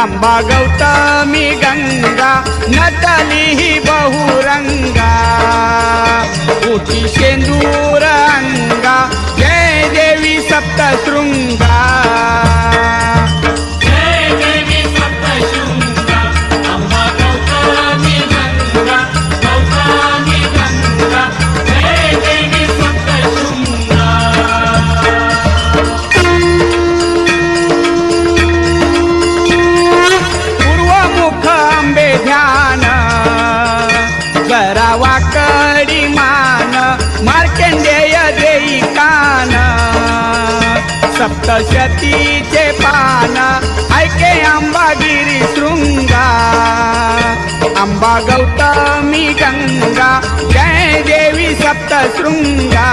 अंबा गौतमी गंगा नटली ही बहुरंगा उठी शेंदूर अंगा जय देवी सप्तशृंगा करावा कडी मान मार्कंडेय देई कान सप्तशतीचे पान ऐके अंबागिरी शृंगा अंबा गौतमी गंगा जय देवी सप्तशृंगा